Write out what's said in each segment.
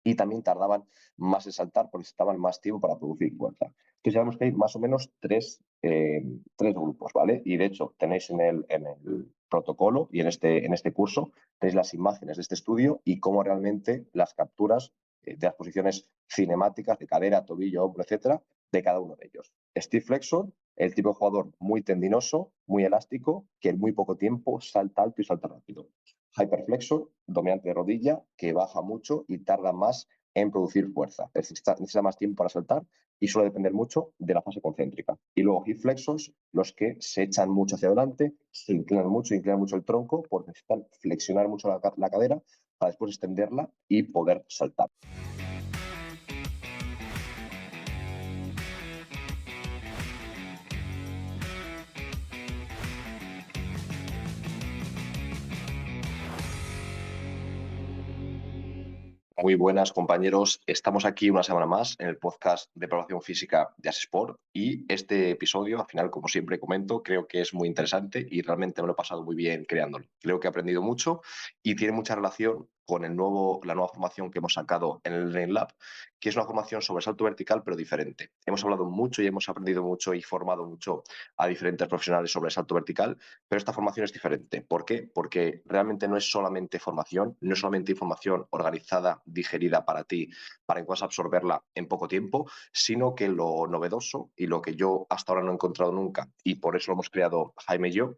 y también tardaban más en saltar porque necesitaban más tiempo para producir fuerza. Entonces sabemos que hay más o menos tres grupos, ¿vale? Y de hecho tenéis en el protocolo y en este curso tenéis las imágenes de este estudio y cómo realmente las capturas de las posiciones cinemáticas de cadera, tobillo, hombro, etcétera, de cada uno de ellos. Steve Flexor, el tipo de jugador muy tendinoso, muy elástico, que en muy poco tiempo salta alto y salta rápido. Hyperflexor, dominante de rodilla, que baja mucho y tarda más en producir fuerza. Necesita más tiempo para saltar y suele depender mucho de la fase concéntrica. Y luego hip flexors, los que se echan mucho hacia adelante, se inclinan mucho el tronco porque necesitan flexionar mucho la cadera para después extenderla y poder saltar. Muy buenas, compañeros. Estamos aquí una semana más en el podcast de Preparación Física de Asesport y este episodio, al final, como siempre comento, creo que es muy interesante y realmente me lo he pasado muy bien creándolo. Creo que he aprendido mucho y tiene mucha relación con la nueva formación que hemos sacado en el Learning Lab, que es una formación sobre salto vertical, pero diferente. Hemos hablado mucho y hemos aprendido mucho y formado mucho a diferentes profesionales sobre el salto vertical, pero esta formación es diferente. ¿Por qué? Porque realmente no es solamente formación, no es solamente información organizada, digerida para ti, para que puedas absorberla en poco tiempo, sino que lo novedoso y lo que yo hasta ahora no he encontrado nunca, y por eso lo hemos creado Jaime y yo,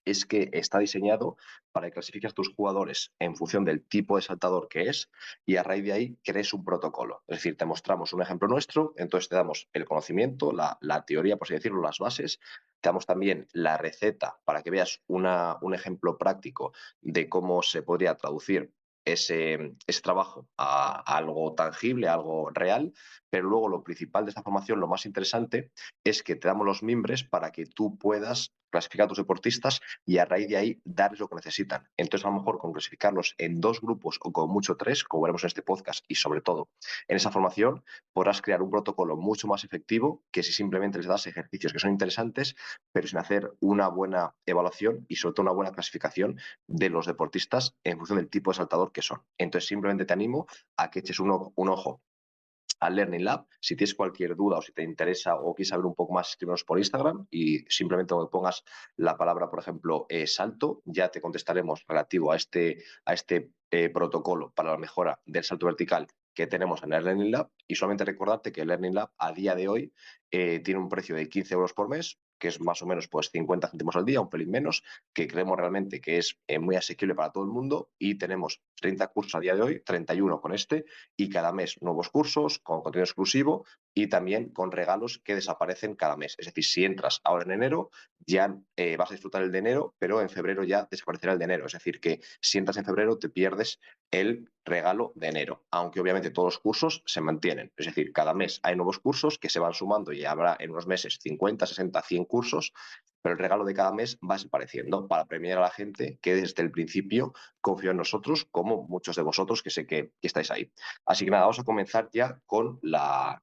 es que está diseñado para que clasifiques tus jugadores en función del tipo de saltador que es y a raíz de ahí crees un protocolo. Es decir, te mostramos un ejemplo nuestro, entonces te damos el conocimiento, la teoría, por así decirlo, las bases, te damos también la receta para que veas un ejemplo práctico de cómo se podría traducir ese trabajo a algo tangible, a algo real, pero luego lo principal de esta formación, lo más interesante, es que te damos los mimbres para que tú puedas clasificar a tus deportistas y a raíz de ahí darles lo que necesitan. Entonces, a lo mejor con clasificarlos en dos grupos o con mucho tres, como veremos en este podcast y sobre todo en esa formación, podrás crear un protocolo mucho más efectivo que si simplemente les das ejercicios que son interesantes, pero sin hacer una buena evaluación y sobre todo una buena clasificación de los deportistas en función del tipo de saltador que son. Entonces, simplemente te animo a que eches un ojo al Learning Lab. Si tienes cualquier duda o si te interesa o quieres saber un poco más, escríbenos por Instagram y simplemente me pongas la palabra, por ejemplo, salto, ya te contestaremos relativo a este protocolo para la mejora del salto vertical que tenemos en el Learning Lab y solamente recordarte que el Learning Lab a día de hoy tiene un precio de 15 euros por mes, que es más o menos pues 50 céntimos al día, un pelín menos, que creemos realmente que es muy asequible para todo el mundo y tenemos 30 cursos a día de hoy, 31 con este, y cada mes nuevos cursos con contenido exclusivo y también con regalos que desaparecen cada mes. Es decir, si entras ahora en enero, ya vas a disfrutar el de enero, pero en febrero ya desaparecerá el de enero. Es decir, que si entras en febrero te pierdes el regalo de enero, aunque obviamente todos los cursos se mantienen. Es decir, cada mes hay nuevos cursos que se van sumando y habrá en unos meses 50, 60, 100 cursos, pero el regalo de cada mes va desapareciendo para premiar a la gente que desde el principio confió en nosotros, como muchos de vosotros que sé que estáis ahí. Así que nada, vamos a comenzar ya con la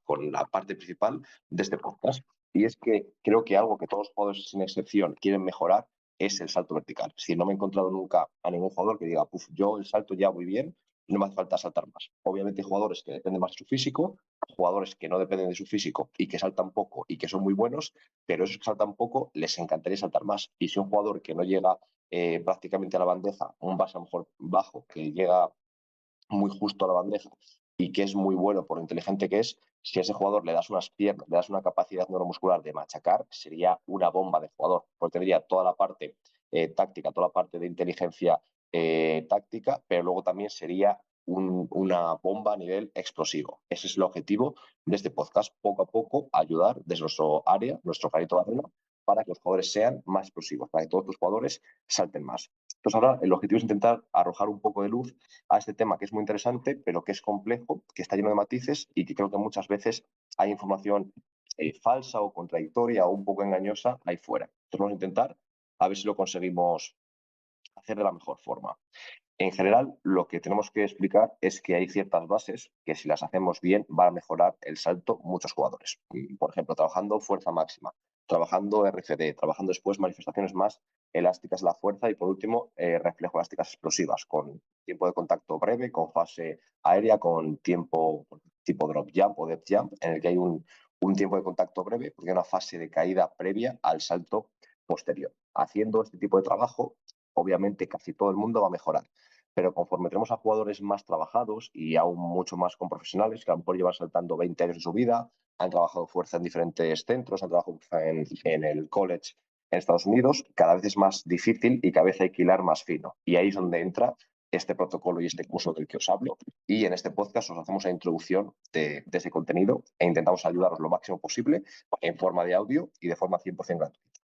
parte principal de este podcast. Y es que creo que algo que todos los jugadores sin excepción quieren mejorar es el salto vertical. Es decir, no me he encontrado nunca a ningún jugador que diga, puf, yo el salto ya muy bien, no me hace falta saltar más. Obviamente hay jugadores que dependen más de su físico, jugadores que no dependen de su físico y que saltan poco y que son muy buenos, pero esos que saltan poco les encantaría saltar más. Y si un jugador que no llega prácticamente a la bandeja, un base a lo mejor bajo, que llega muy justo a la bandeja y que es muy bueno por lo inteligente que es, si a ese jugador le das unas piernas, le das una capacidad neuromuscular de machacar, sería una bomba de jugador, porque tendría toda la parte táctica, toda la parte de inteligencia táctica, pero luego también sería una bomba a nivel explosivo. Ese es el objetivo de este podcast, poco a poco ayudar desde nuestro área, nuestro granito de arena, para que los jugadores sean más explosivos, para que todos los jugadores salten más. Entonces ahora el objetivo es intentar arrojar un poco de luz a este tema que es muy interesante, pero que es complejo, que está lleno de matices y que creo que muchas veces hay información falsa o contradictoria o un poco engañosa ahí fuera. Entonces vamos a intentar a ver si lo conseguimos hacer de la mejor forma. En general, lo que tenemos que explicar es que hay ciertas bases que si las hacemos bien van a mejorar el salto muchos jugadores. Por ejemplo, trabajando fuerza máxima, trabajando RFD, trabajando después manifestaciones más elásticas de la fuerza y por último reflejo elásticas explosivas con tiempo de contacto breve, con fase aérea, con tiempo tipo drop jump o depth jump, en el que hay un tiempo de contacto breve porque hay una fase de caída previa al salto posterior. Haciendo este tipo de trabajo, obviamente casi todo el mundo va a mejorar, pero conforme tenemos a jugadores más trabajados y aún mucho más con profesionales que a lo mejor llevan saltando 20 años de su vida, han trabajado fuerza en diferentes centros, han trabajado fuerza en el college en Estados Unidos, cada vez es más difícil y cada vez hay que hilar más fino. Y ahí es donde entra este protocolo y este curso del que os hablo. Y en este podcast os hacemos la introducción de ese contenido e intentamos ayudaros lo máximo posible en forma de audio y de forma 100% gratuita.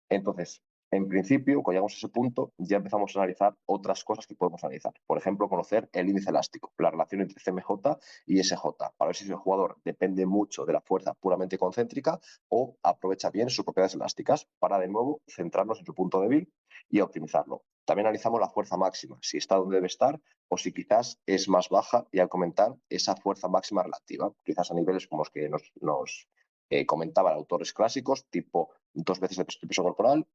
Entonces, en principio, cuando llegamos a ese punto, ya empezamos a analizar otras cosas que podemos analizar. Por ejemplo, conocer el índice elástico, la relación entre CMJ y SJ, para ver si el jugador depende mucho de la fuerza puramente concéntrica o aprovecha bien sus propiedades elásticas para, de nuevo, centrarnos en su punto débil y optimizarlo. También analizamos la fuerza máxima, si está donde debe estar o si quizás es más baja y al comentar esa fuerza máxima relativa, quizás a niveles como los que nos comentaban autores clásicos, tipo 2 veces el peso corporal.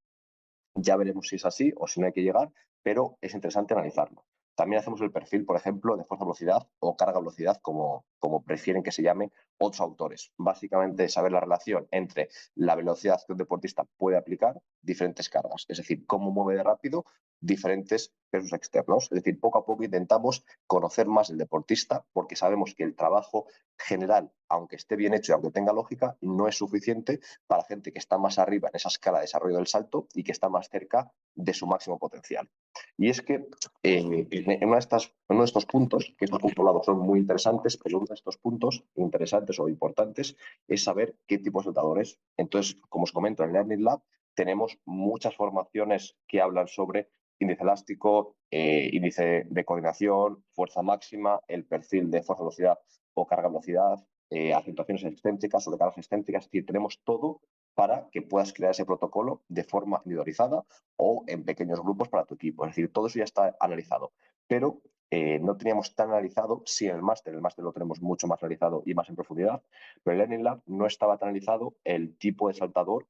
Ya veremos si es así o si no hay que llegar, pero es interesante analizarlo. También hacemos el perfil, por ejemplo, de fuerza-velocidad o carga-velocidad, como prefieren que se llame otros autores. Básicamente, saber la relación entre la velocidad que un deportista puede aplicar diferentes cargas, es decir, cómo mueve de rápido diferentes pesos externos. Es decir, poco a poco intentamos conocer más el deportista porque sabemos que el trabajo general, aunque esté bien hecho y aunque tenga lógica, no es suficiente para gente que está más arriba en esa escala de desarrollo del salto y que está más cerca de su máximo potencial. Y es que en uno de estos puntos, que estos puntos lados son muy interesantes, pero uno de estos puntos interesantes o importantes es saber qué tipo de saltadores. Entonces, como os comento, en Learning Lab tenemos muchas formaciones que hablan sobre índice elástico, índice de coordinación, fuerza máxima, el perfil de fuerza-velocidad o carga-velocidad, acentuaciones excéntricas o de cargas excéntricas. Es decir, tenemos todo para que puedas crear ese protocolo de forma individualizada o en pequeños grupos para tu equipo. Es decir, todo eso ya está analizado, pero no teníamos tan analizado, sí en el máster lo tenemos mucho más analizado y más en profundidad, pero en Learning Lab no estaba tan analizado el tipo de saltador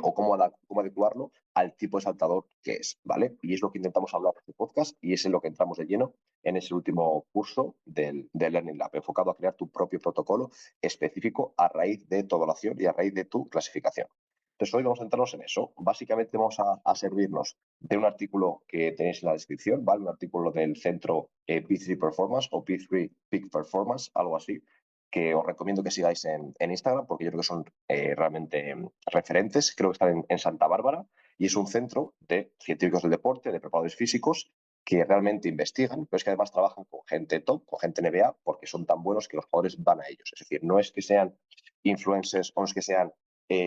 o cómo adecuarlo al tipo de saltador que es, ¿vale? Y es lo que intentamos hablar en este podcast y es en lo que entramos de lleno en ese último curso del Learning Lab, enfocado a crear tu propio protocolo específico a raíz de tu evaluación y a raíz de tu clasificación. Entonces, hoy vamos a centrarnos en eso. Básicamente vamos a servirnos de un artículo que tenéis en la descripción, ¿vale? Un artículo del centro P3 Performance o P3 Peak Performance, algo así, que os recomiendo que sigáis en Instagram porque yo creo que son realmente referentes. Creo que están en Santa Bárbara y es un centro de científicos del deporte, de preparadores físicos que realmente investigan, pero es que además trabajan con gente top, con gente NBA, porque son tan buenos que los jugadores van a ellos. Es decir, no es que sean influencers o no es que sean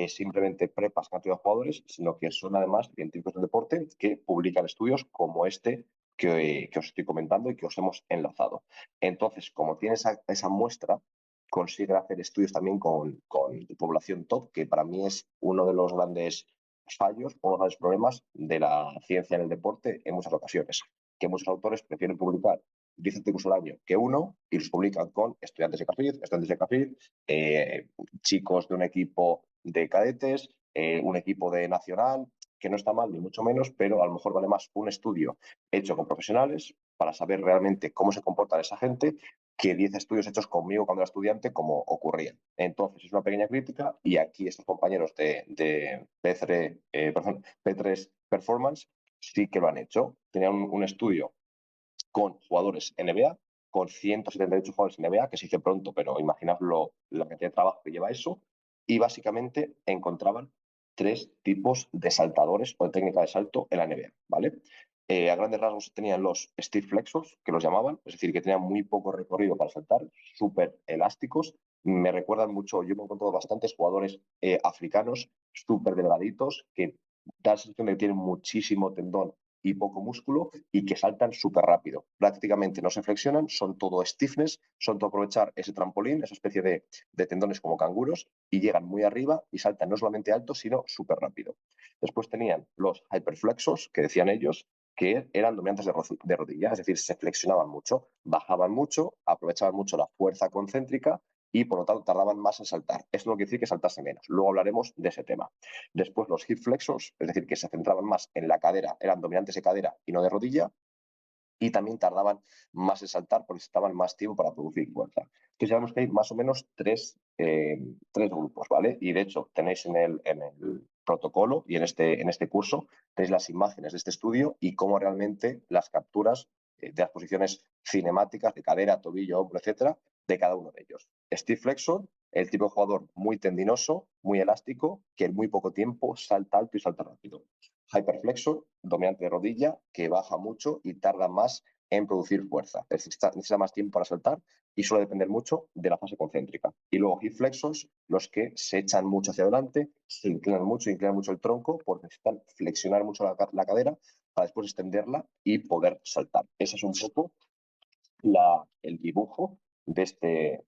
simplemente prepas cantidad de jugadores, sino que son además científicos del deporte que publican estudios como este que os estoy comentando y que os hemos enlazado. Entonces, como tiene esa muestra, consigue hacer estudios también con población top, que para mí es uno de los grandes fallos o los grandes problemas de la ciencia en el deporte en muchas ocasiones, que muchos autores prefieren publicar 10 artículos al año que uno y los publican con estudiantes de CAFID, chicos de un equipo de cadetes, un equipo de nacional, que no está mal ni mucho menos, pero a lo mejor vale más un estudio hecho con profesionales para saber realmente cómo se comporta esa gente que 10 estudios hechos conmigo cuando era estudiante, como ocurría. Entonces, es una pequeña crítica y aquí estos compañeros de P3 Performance sí que lo han hecho. Tenían un estudio con jugadores NBA, con 178 jugadores NBA, que se dice pronto, pero imaginaos la cantidad de trabajo que lleva eso, y básicamente encontraban 3 tipos de saltadores o de técnica de salto en la NBA, ¿vale? A grandes rasgos tenían los stiff flexors, que los llamaban, es decir, que tenían muy poco recorrido para saltar, súper elásticos. Me recuerdan mucho, yo me he encontrado bastantes jugadores africanos súper delgaditos que da la sensación de que tienen muchísimo tendón y poco músculo y que saltan súper rápido. Prácticamente no se flexionan, son todo stiffness, son todo aprovechar ese trampolín, esa especie de tendones como canguros y llegan muy arriba y saltan no solamente alto, sino súper rápido. Después tenían los hyperflexos, que decían ellos, que eran dominantes de rodilla, es decir, se flexionaban mucho, bajaban mucho, aprovechaban mucho la fuerza concéntrica y por lo tanto tardaban más en saltar. Esto no quiere decir que saltase menos. Luego hablaremos de ese tema. Después los hip flexors, es decir, que se centraban más en la cadera, eran dominantes de cadera y no de rodilla, y también tardaban más en saltar porque estaban más tiempo para producir fuerza. Entonces sabemos que hay más o menos tres grupos, ¿vale? Y de hecho tenéis en el protocolo y en este curso tenéis las imágenes de este estudio y cómo realmente las capturas de las posiciones cinemáticas de cadera, tobillo, hombro, etcétera, de cada uno de ellos. Steve Flexor, el tipo de jugador muy tendinoso, muy elástico, que en muy poco tiempo salta alto y salta rápido. Hyperflexor, dominante de rodilla, que baja mucho y tarda más en producir fuerza. Necesita más tiempo para saltar y suele depender mucho de la fase concéntrica. Y luego hip flexors, los que se echan mucho hacia adelante, se inclinan mucho el tronco porque necesitan flexionar mucho la cadera para después extenderla y poder saltar. Ese es un poco el dibujo de este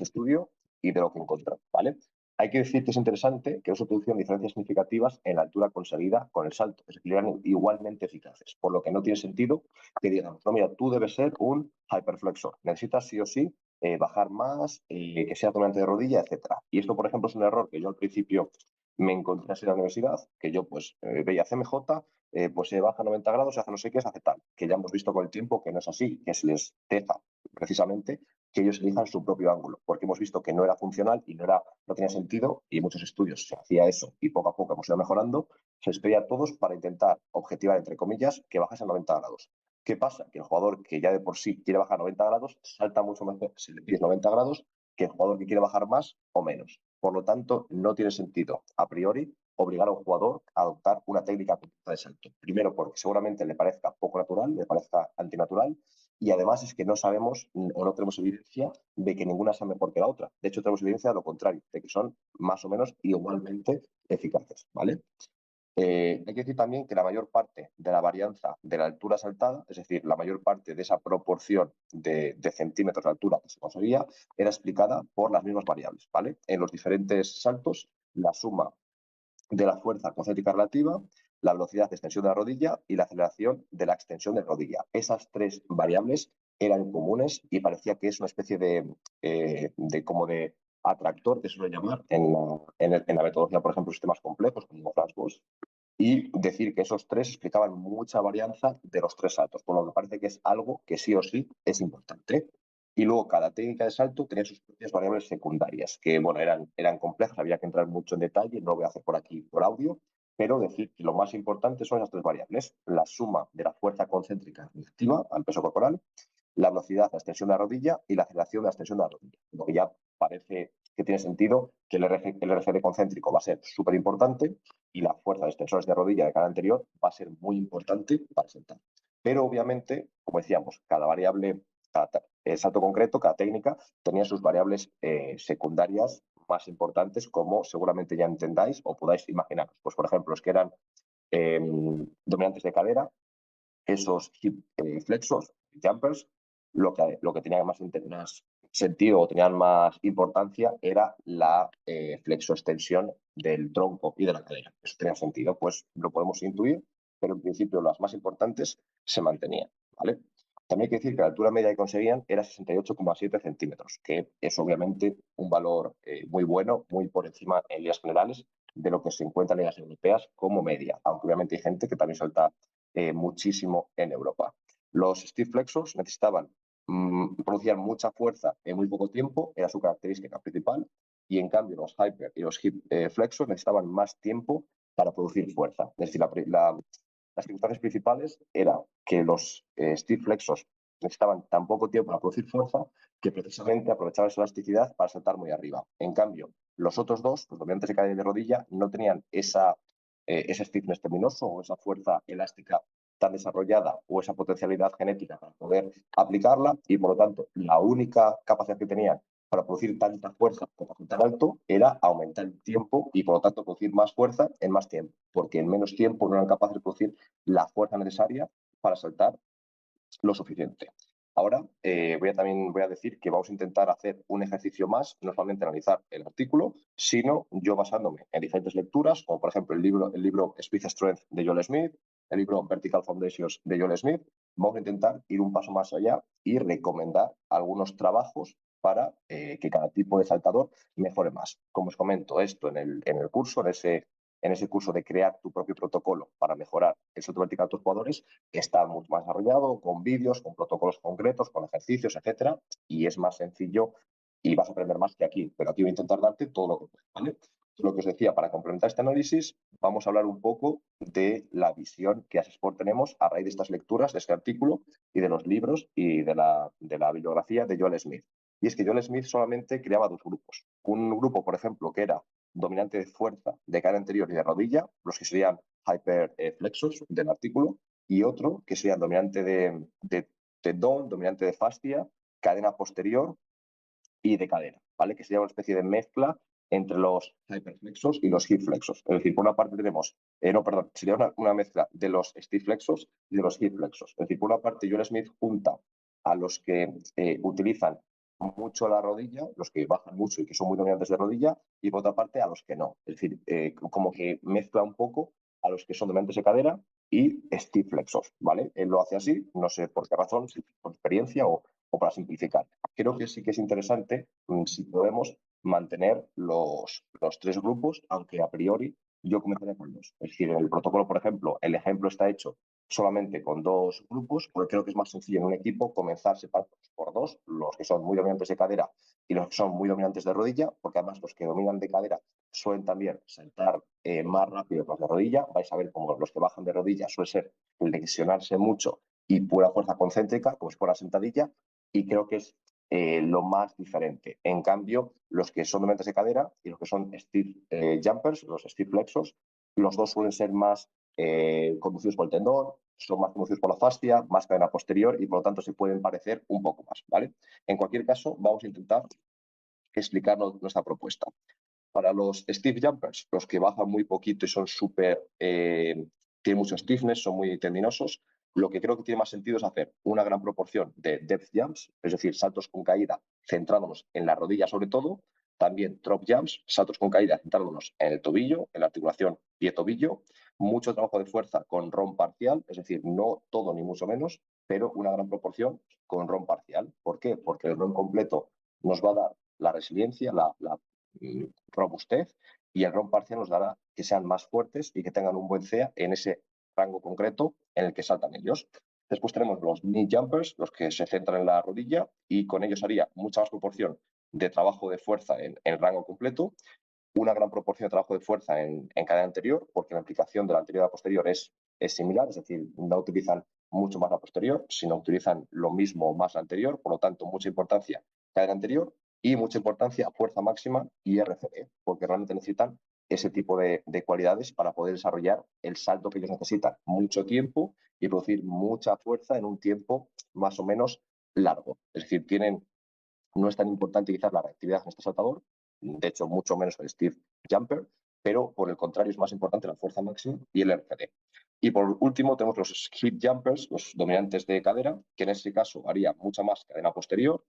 estudio y de lo que encontramos, ¿vale? Hay que decir que es interesante que no se producieron diferencias significativas en la altura conseguida con el salto, es decir, eran igualmente eficaces, por lo que no tiene sentido que digamos, no, mira, tú debes ser un hyperflexor, necesitas sí o sí bajar más, que sea dominante de rodilla, etcétera. Y esto, por ejemplo, es un error que yo al principio me encontré así en la universidad, que yo pues veía CMJ, pues se baja a 90 grados, se hace no sé qué, se hace tal, que ya hemos visto con el tiempo que no es así, que se les deja precisamente que ellos elijan su propio ángulo, porque hemos visto que no era funcional y no tenía sentido, y en muchos estudios se hacía eso y poco a poco hemos ido mejorando, se les pedía a todos para intentar objetivar, entre comillas, que bajase a 90 grados. ¿Qué pasa? Que el jugador que ya de por sí quiere bajar a 90 grados salta mucho mejor si le pides 90 grados que el jugador que quiere bajar más o menos. Por lo tanto, no tiene sentido a priori obligar a un jugador a adoptar una técnica de salto. Primero, porque seguramente le parezca poco natural, le parezca antinatural, y además es que no sabemos o no tenemos evidencia de que ninguna sea mejor que la otra. De hecho, tenemos evidencia de lo contrario, de que son más o menos igualmente eficaces, ¿vale? Hay que decir también que la mayor parte de la varianza de la altura saltada, es decir, la mayor parte de esa proporción de centímetros de altura que se conseguía, era explicada por las mismas variables, ¿vale? En los diferentes saltos, la suma de la fuerza concéntrica relativa, la velocidad de extensión de la rodilla y la aceleración de la extensión de la rodilla. Esas tres variables eran comunes y parecía que es una especie de atractor, que se suele llamar en la metodología, por ejemplo, sistemas complejos como Flashbox, y decir que esos tres explicaban mucha varianza de los tres saltos, por lo que parece que es algo que sí o sí es importante. Y luego cada técnica de salto tenía sus propias variables secundarias, que bueno, eran complejas, había que entrar mucho en detalle, no lo voy a hacer por aquí por audio, pero decir que lo más importante son esas tres variables, la suma de la fuerza concéntrica relativa al peso corporal, la velocidad, la extensión de la rodilla y la aceleración de la extensión de la rodilla. Lo que ya parece que tiene sentido que el RCD concéntrico va a ser súper importante y la fuerza de extensores de rodilla de cada anterior va a ser muy importante para sentar. Pero obviamente, como decíamos, cada variable, cada salto concreto, cada técnica tenía sus variables secundarias más importantes, como seguramente ya entendáis o podáis imaginaros. Pues por ejemplo, los que eran dominantes de cadera, esos hip flexos, jumpers, lo que tenía más sentido o tenían más importancia era la flexoextensión del tronco y de la cadera. Eso tenía sentido, pues lo podemos intuir, pero en principio las más importantes se mantenían, ¿vale? También hay que decir que la altura media que conseguían era 68,7 centímetros, que es obviamente un valor muy bueno, muy por encima en líneas generales de lo que se encuentra en ligas europeas como media, aunque obviamente hay gente que también salta muchísimo en Europa. Los Steve Flexors necesitaban producían mucha fuerza en muy poco tiempo, era su característica principal, y en cambio los Hyper y los Hip Flexors necesitaban más tiempo para producir fuerza. Es decir, las circunstancias principales era que los Steve Flexors necesitaban tan poco tiempo para producir fuerza que precisamente aprovechaban esa elasticidad para saltar muy arriba. En cambio, los otros dos, los dominantes de cadera y de rodilla, no tenían ese stiffness terminoso o esa fuerza elástica tan desarrollada o esa potencialidad genética para poder aplicarla y por lo tanto la única capacidad que tenían para producir tanta fuerza como tan alto era aumentar el tiempo y por lo tanto producir más fuerza en más tiempo, porque en menos tiempo no eran capaces de producir la fuerza necesaria para saltar lo suficiente. Ahora también voy a decir que vamos a intentar hacer un ejercicio más, no solamente analizar el artículo, sino yo basándome en diferentes lecturas, como por ejemplo el libro Speed Strength de Joel Smith, el libro Vertical Foundations de Joel Smith. Vamos a intentar ir un paso más allá y recomendar algunos trabajos para que cada tipo de saltador mejore más. Como os comento, esto en el curso, en ese curso de crear tu propio protocolo para mejorar el salto vertical de tus jugadores, está mucho más desarrollado, con vídeos, con protocolos concretos, con ejercicios, etcétera, y es más sencillo y vas a aprender más que aquí, pero aquí voy a intentar darte todo lo que puedo, ¿vale? Lo que os decía, para complementar este análisis, vamos a hablar un poco de la visión que As Sport tenemos a raíz de estas lecturas, de este artículo y de los libros y de la bibliografía de Joel Smith. Y es que Joel Smith solamente creaba dos grupos. Un grupo, por ejemplo, que era dominante de fuerza de cadera anterior y de rodilla, los que serían hyperflexos del artículo, y otro que sería dominante de tendón, dominante de fascia, cadena posterior y de cadera, ¿vale? Que sería una especie de mezcla entre los hyperflexos y los hip flexos. Es decir, por una parte tenemos, no, perdón, sería una mezcla de los stiff flexos y de los hip flexos. Es decir, por una parte, Joel Smith junta a los que utilizan mucho la rodilla, los que bajan mucho y que son muy dominantes de rodilla, y por otra parte a los que no. Es decir, como que mezcla un poco a los que son dominantes de cadera y stiff flexos, ¿vale? Él lo hace así, no sé por qué razón, si por experiencia o para simplificar. Creo que sí que es interesante si podemos mantener los tres grupos, aunque a priori yo comenzaría con dos. Es decir, en el protocolo, por ejemplo, el ejemplo está hecho solamente con dos grupos, porque creo que es más sencillo en un equipo comenzar separados por dos, los que son muy dominantes de cadera y los que son muy dominantes de rodilla, porque además los que dominan de cadera suelen también saltar más rápido que los de rodilla. Vais a ver como los que bajan de rodilla suele ser lesionarse mucho y pura fuerza concéntrica, como si fuera sentadilla, y creo que es lo más diferente. En cambio, los que son dominantes de cadera y los que son stiff jumpers, los stiff flexos, los dos suelen ser más conducidos por el tendón, son más conducidos por la fascia, más cadena posterior y por lo tanto se pueden parecer un poco más, ¿vale? En cualquier caso, vamos a intentar explicarnos nuestra propuesta. Para los stiff jumpers, los que bajan muy poquito y son tienen mucho stiffness, son muy tendinosos, lo que creo que tiene más sentido es hacer una gran proporción de depth jumps, es decir, saltos con caída centrándonos en la rodilla sobre todo, también drop jumps, saltos con caída centrándonos en el tobillo, en la articulación pie-tobillo, mucho trabajo de fuerza con ROM parcial, es decir, no todo ni mucho menos, pero una gran proporción con ROM parcial. ¿Por qué? Porque el ROM completo nos va a dar la resiliencia, la robustez, y el ROM parcial nos dará que sean más fuertes y que tengan un buen CEA en ese rango concreto en el que saltan ellos. Después tenemos los knee jumpers, los que se centran en la rodilla, y con ellos haría mucha más proporción de trabajo de fuerza en el rango completo, una gran proporción de trabajo de fuerza en cadena anterior, porque la aplicación de la anterior a la posterior es similar, es decir, no utilizan mucho más la posterior, sino utilizan lo mismo más la anterior, por lo tanto, mucha importancia cadena anterior y mucha importancia fuerza máxima y RCD, porque realmente necesitan ese tipo de cualidades para poder desarrollar el salto que ellos necesitan, mucho tiempo y producir mucha fuerza en un tiempo más o menos largo. Es decir, no es tan importante quizás la reactividad en este saltador, de hecho mucho menos el Steve Jumper, pero por el contrario es más importante la fuerza máxima y el RCD. Y por último tenemos los hip jumpers, los dominantes de cadera, que en este caso haría mucha más cadena posterior,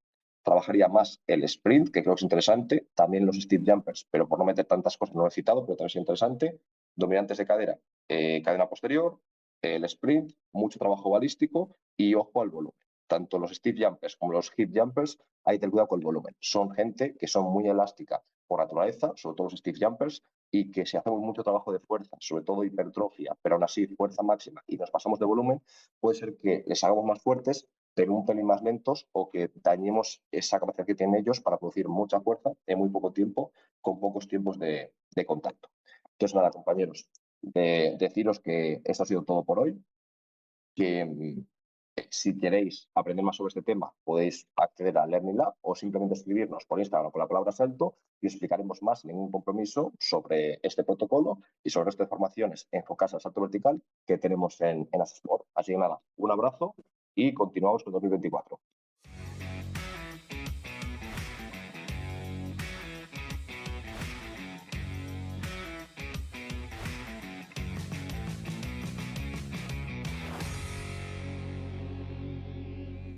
trabajaría más el sprint, que creo que es interesante, también los Steve jumpers, pero por no meter tantas cosas no lo he citado, pero también es interesante, dominantes de cadera, cadena posterior, el sprint, mucho trabajo balístico y ojo al volumen. Tanto los Steve jumpers como los hip jumpers hay que tener cuidado con el volumen. Son gente que son muy elástica por naturaleza, sobre todo los stiff jumpers, y que si hacemos mucho trabajo de fuerza, sobre todo hipertrofia, pero aún así fuerza máxima y nos pasamos de volumen, puede ser que les hagamos más fuertes, pero un pelín más lentos o que dañemos esa capacidad que tienen ellos para producir mucha fuerza en muy poco tiempo, con pocos tiempos de contacto. Entonces, nada, compañeros, deciros que esto ha sido todo por hoy, que si queréis aprender más sobre este tema, podéis acceder a Learning Lab o simplemente escribirnos por Instagram con la palabra salto y os explicaremos más sin ningún compromiso sobre este protocolo y sobre estas formaciones enfocadas al salto vertical que tenemos en As Sport. Así que nada, un abrazo y continuamos con 2024.